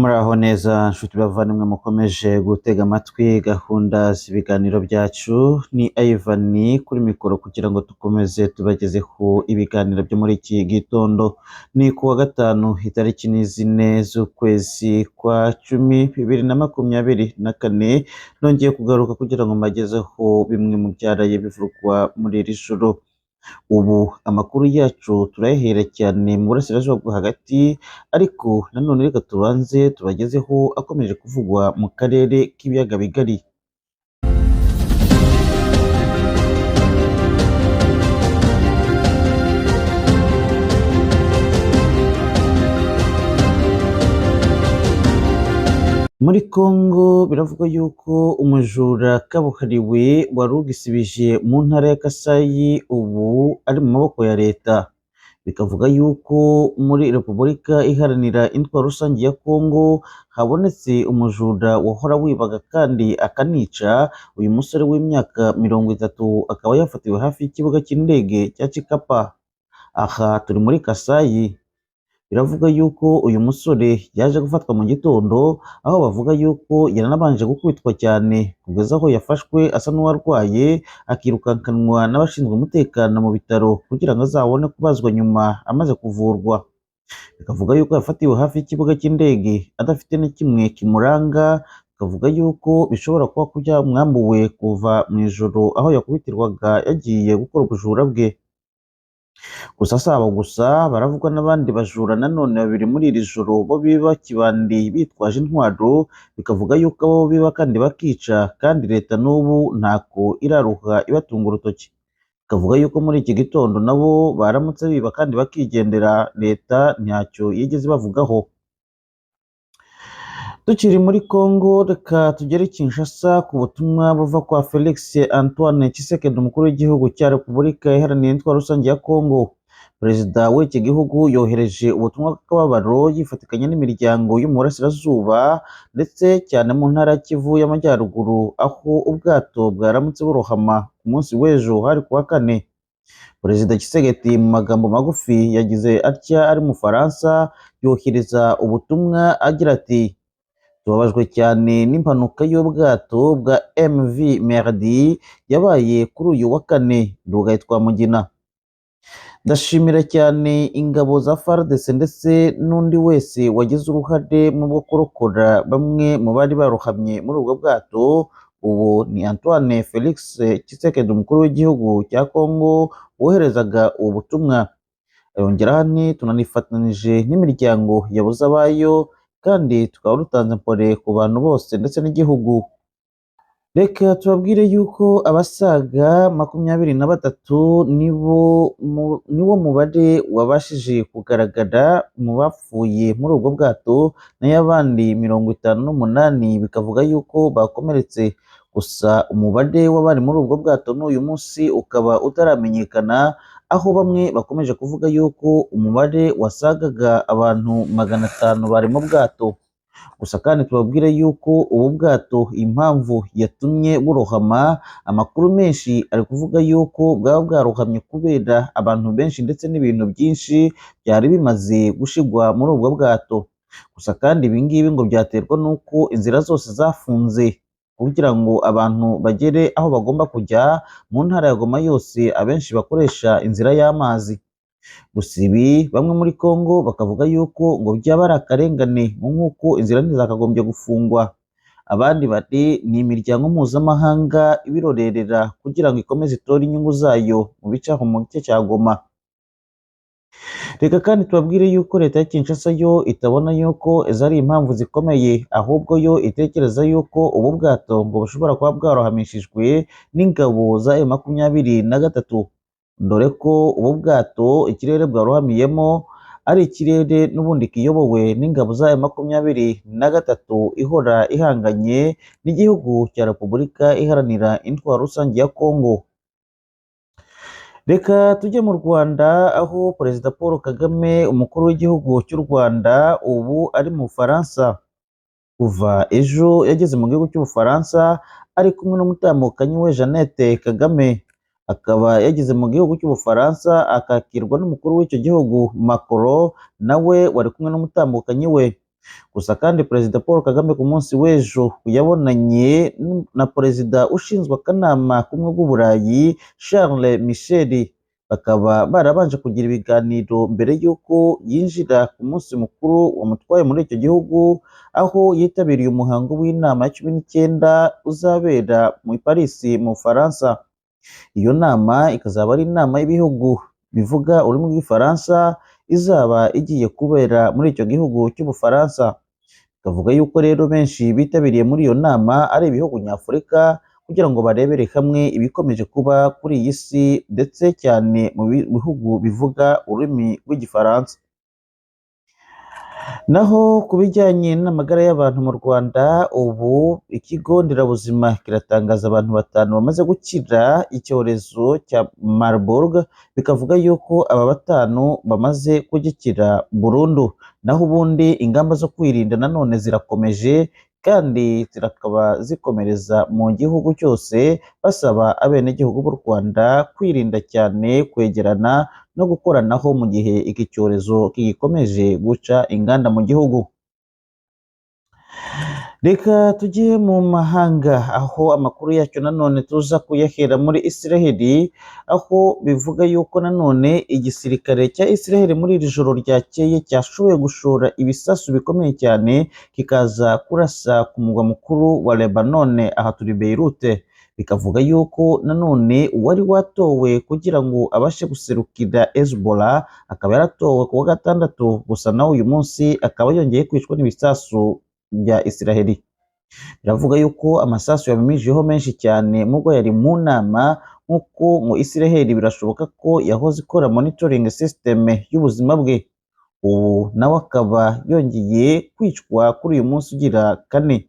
Muraho neza nshuti bavandimwe mukomeje gutega amatwi gahunda z'ibiganiro byacu, ni Ivan kuri mikoro kugira ngo dukomeze tubagezeho ibiganiro byo muri iki gitondo. Ni ku wa gatanu itariki ni 4 z'ukwezi kwa 10 2024, nongeye kugaruka kugira ngo mbagezeho bimwe mu byaraye bivugwa muri iri joro. Ubu amakuru yacu turayahera cyane mu burasirazuba bwo hagati, ariko nanone reka tubanze tubagezeho akomeje kuvugwa mu karere k'ibiyaga bigari. Muri Congo biravugwa yuko umujura kabuhariwe wari ugisibije mu ntara ya Kasayi ubu ari mu maboko ya leta. Bikavuga yuko muri Repubulika Iharanira Intwaro Rusange ya Congo habonetse umujura wahora wibaga kandi akanica uyu musore w'imyaka 30, akaba yafatiwe hafi y'ikibuga cy'indege cya Chikapa. Aha turi muri Kasayi. Biravuga yuko uyu musore yaje gufatwa mu gitondo, aho bavuga yuko yanabanje gukubitwa cyane kugeza aho yafashwe asa n'uwarwaye, akirukankanwa n'abashinzwe umutekano mu bitaro kugira ngo azabone kubazwa nyuma amaze kuvurwa. Bikavuga yuko yafatiwe hafi y'ikibuga cy'indege adafite na kimwe kimuranga, bikavuga yuko bishobora kuba byamwambuwe kuva mu ijoro aho yakubitirwaga yagiye gukora ubujura bwe. Gusa si abo gusa, baravugwa n'abandi bajura nanone babiri muri iri joro bo biba kibandi bitwaje intwaro, bikavuga yuko abo biba kandi bakica, kandi leta n'ubu ntako iraruha ibatunga urutoki. Bikavuga yuko muri iki gitondo nabo baramutse biba kandi bakigendera, leta ntacyo yigeze bavugaho. Tukiri muri Congo, reka tugere Kinshasa ku butumwa buva kwa Felix Antoine Tshisekedi, umukuru w'igihugu cya Repubulika Iharanira Intwaro Rusange ya Congo. Perezida w'iki gihugu yohereje ubutumwa bw'akababaro yifatikanya n'imiryango yo mu burasirazuba ndetse cyane mu ntara ya Kivu y'Amajyaruguru, aho ubwato bwaramutse burohama ku munsi w'ejo hari kuwa kane. Perezida Tshisekedi mu magambo magufi yagize atya ari mu Faransa, yohereza ubutumwa agira ati: tubabajwe cyane n'impanuka y'ubwato bwa MV Merdi yabaye kuri uyu wa kane Ndugaye Twamugina. Ndashimira cyane ingabo za FARDC ndetse n'undi wese wagize uruhare mu kurokora bamwe mu bari barohamye muri ubwo bwato. Ubu ni Antoine Felix Tshisekedi, umukuru w'igihugu cya Congo, woherezaga ubu butumwa. Yongeraho ati: tunanifatanije n'imiryango yabuze abayo kandi tukaba dutanze mpore ku bantu bose ndetse n'igihugu. Reka tubabwire yuko abasaga 23 niwo mubare wabashije kugaragara mu bapfuye muri ubwo bwato, nayo abandi 58 bikavuga yuko bakomeretse. Gusa umubare w'abari muri ubwo bwato n'uyu munsi ukaba utaramenyekana, aho bamwe bakomeje kuvuga yuko umubare wasagaga abantu 500 bari mu bwato. Gusa kandi tubabwire yuko ubu bwato impamvu yatumye burohama, amakuru menshi ari kuvuga yuko bwaba bwarohamye kubera abantu benshi ndetse n'ibintu byinshi byari bimaze gushigwa muri ubwo bwato. Gusa kandi ibi ngibi ngo byaterwa n'uko inzira zose zafunze kugira ngo abantu bagere aho bagomba kujya. Mu ntara ya Goma yose abenshi bakoresha inzira y'amazi. Gusa ibi bamwe muri Congo bakavuga yuko ngo byaba ari akarengane nk'uko inzira ntizakagombye gufungwa. Abandi bati ni imiryango mpuzamahanga ibirorerera kugira ngo ikomeze itore inyungu zayo mu bice aho mu gice cya Goma. Reka kandi tubabwire yuko leta ya Kinshasa yo itabona yuko izo ari impamvu zikomeye, ahubwo yo itekereza yuko ubu bwato ngo bushobora kuba bwarohamishijwe n'ingabo za M23, dore ko ubu bwato ikirere bwarohamiyemo ari ikirere n'ubundi kiyobowe n'ingabo za M23 ihora ihanganye n'igihugu cya Repubulika Iharanira Intwaro Rusange ya Congo. Reka tujye mu Rwanda, aho Perezida Paul Kagame, umukuru w'igihugu cy'u Rwanda, ubu ari mu Bufaransa. Kuva ejo yageze mu gihugu cy'Ubufaransa ari kumwe n'umutambukanyi we Jeannette Kagame. Akaba yageze mu gihugu cy'Ubufaransa akakirwa n'umukuru w'icyo gihugu Macron, nawe wari kumwe n'umutambukanyi we. Gusa kandi Perezida Paul Kagame ku munsi w'ejo yabonanye na Perezida ushinzwe akanama k'ubumwe bw'Uburayi Charles Michel, bakaba barabanje kugira ibiganiro mbere y'uko yinjira ku munsi mukuru wamutwaye muri icyo gihugu, aho yitabiriye umuhango w'inama ya 19 uzabera muri Paris mu Bufaransa. Iyo nama ikazaba ari inama y'ibihugu bivuga ururimi rw'igifaransa izaba igiye kubera muri icyo gihugu cy'Ubufaransa. Bavuga yuko rero benshi bitabiriye muri iyo nama ari ibihugu nyafurika kugira ngo barebere hamwe ibikomeje kuba kuri iyi si, ndetse cyane mu bihugu bivuga ururimi rw'igifaransa. Naho ku bijyanye n'amagara y'abantu mu Rwanda, ubu ikigo nderabuzima kiratangaza abantu 5 bamaze gukira icyorezo cya Marburg, bikavuga yuko aba 5 bamaze kugikira burundu. Naho ubundi ingamba zo kwirinda nanone zirakomeje, kandi zirakaba zikomereza mu gihugu cyose, basaba abenegihugu b'u Rwanda kwirinda cyane kwegerana no gukoranaho mu gihe iki cyorezo gikomeje guca inganda mu gihugu. Reka tujye mu mahanga, aho amakuru yacyo nanone tuza kuyahera muri Israel, aho bivuga yuko nanone igisirikare cya Israel muri iri joro ryakeye cyashoboye gushora ibisasu bikomeye cyane kikaza kurasa ku mugwa mukuru wa Lebanon, aha turi Beirut. Bikavuga yuko nanone uwari watowe kugira ngo abashe guserukira Hezbollah akaba yaratowe ku wa gatandatu, gusa nawe uyu munsi akaba yongeye kwicwa n'ibisasu bya Israel. Biravuga yuko amasasu yabimijeho menshi cyane mubwo yari mu nama, nk'uko mu Israel birashoboka ko yahoze ikora monitoring system y'ubuzima bwe. Ubu nawe akaba yongeye kwicwa kuri uyu munsi ugira 4.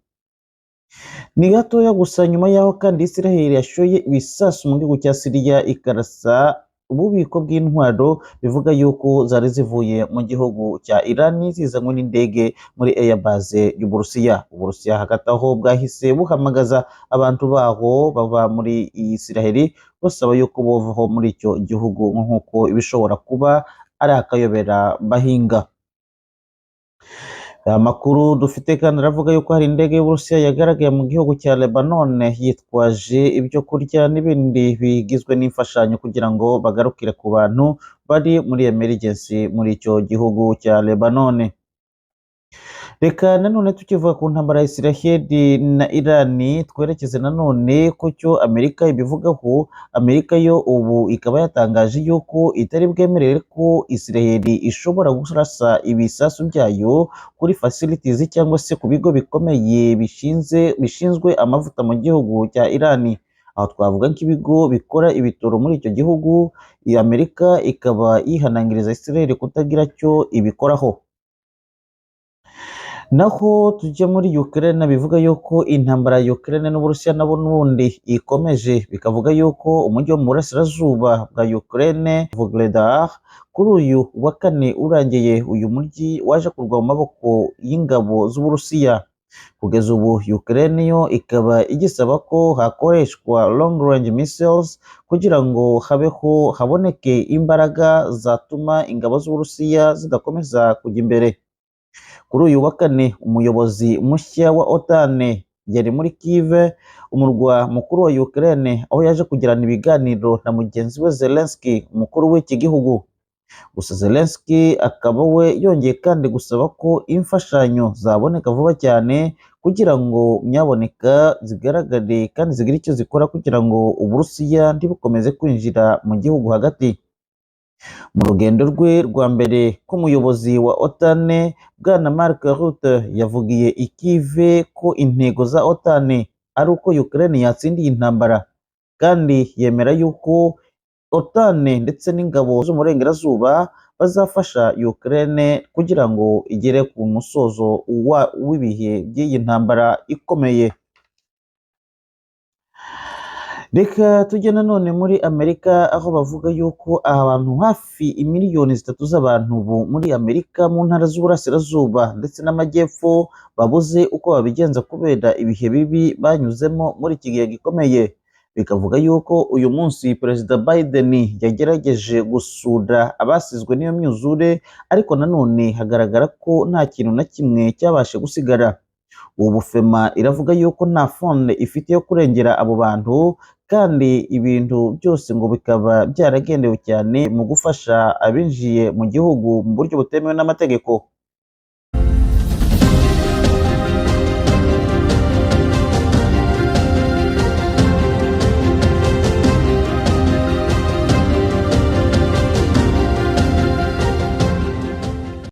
Ni gatoya gusa nyuma yaho kandi Israel yashoye ibisasu mu gihugu cya Syria ikarasa ububiko bw'intwaro bivuga yuko zari zivuye mu gihugu cya Iran zizanywe n'indege muri Airbase y'Uburusiya. Uburusiya hagati aho bwahise buhamagaza abantu baho bava muri Israel basaba yuko bovaho muri icyo gihugu, nk'uko ibishobora kuba ari akayobera bahinga. Amakuru dufite kandi aravuga yuko hari indege y'Uburusiya yagaragaye mu gihugu cya Lebanon yitwaje ibyo kurya n'ibindi bigizwe n'imfashanyo kugira ngo bagarukire ku bantu bari muri emergency muri icyo gihugu cya Lebanon. Reka nanone tukivuga ku ntambara ya Israel na Iran, twerekeze nanone ku cyo Amerika ibivugaho. Amerika yo ubu ikaba yatangaje yuko itari bwemerere ko Israel ishobora kurasa ibisasu byayo kuri facilities cyangwa se ku bigo bikomeye bishinzwe amavuta mu gihugu cya Iran. Aho twavuga nk'ibigo bikora ibitoro muri icyo gihugu, Amerika ikaba yihanangiriza Israel kutagira cyo ibikoraho. Naho tujya muri Ukraine, bivuga yuko intambara ya Ukraine n'Uburusiya nabo n'ubundi ikomeje. Bikavuga yuko umujyi wo mu burasirazuba bwa Ukraine Vuhledar kuri uyu wa 4 urangiye, uyu mujyi waje kurwa mu maboko y'ingabo z'Uburusiya. Kugeza ubu Ukraine yo ikaba igisaba ko hakoreshwa long range missiles kugira ngo haboneke imbaraga zatuma ingabo z'Uburusiya zidakomeza kujya imbere. Kuri uyu wa 4 umuyobozi mushya wa OTAN yari muri Kiev, umurwa mukuru wa Ukraine, aho yaje kugirana ibiganiro na mugenzi we Zelensky, umukuru w'iki gihugu. Gusa Zelensky akaba we yongeye kandi gusaba ko imfashanyo zaboneka vuba cyane kugira ngo nyaboneka zigaragare kandi zigire icyo zikora kugira ngo Uburusiya ntibukomeze kwinjira mu gihugu hagati. Mu rugendo rwe rwa mbere k'umuyobozi wa OTAN, Bwana Mark Rutte yavugiye i Kiev ko intego za OTAN ari uko Ukraine yatsindiye intambara, kandi yemera yuko OTAN ndetse n'ingabo zo mu burengerazuba bazafasha Ukraine kugira ngo igere ku musozo w'ibihe by'iyi ntambara ikomeye. Reka tujye nanone muri Amerika, aho bavuga yuko abantu hafi 3 miliyoni z'abantu muri Amerika mu ntara z'uburasirazuba ndetse n'amajyepfo babuze uko babigenza kubera ibihe bibi banyuzemo muri iki gihe gikomeye. bikavuga yuko uyu munsi Perezida Biden yagerageje gusura abasizwe n'iyo myuzure, ariko nanone hagaragara ko nta kintu na kimwe cyabashe gusigara. Ubu FEMA iravuga yuko nta fonde ifite yo kurengera abo bantu, kandi ibintu byose ngo bikaba byaragendewe cyane mu gufasha abinjiye mu gihugu mu buryo butemewe n'amategeko.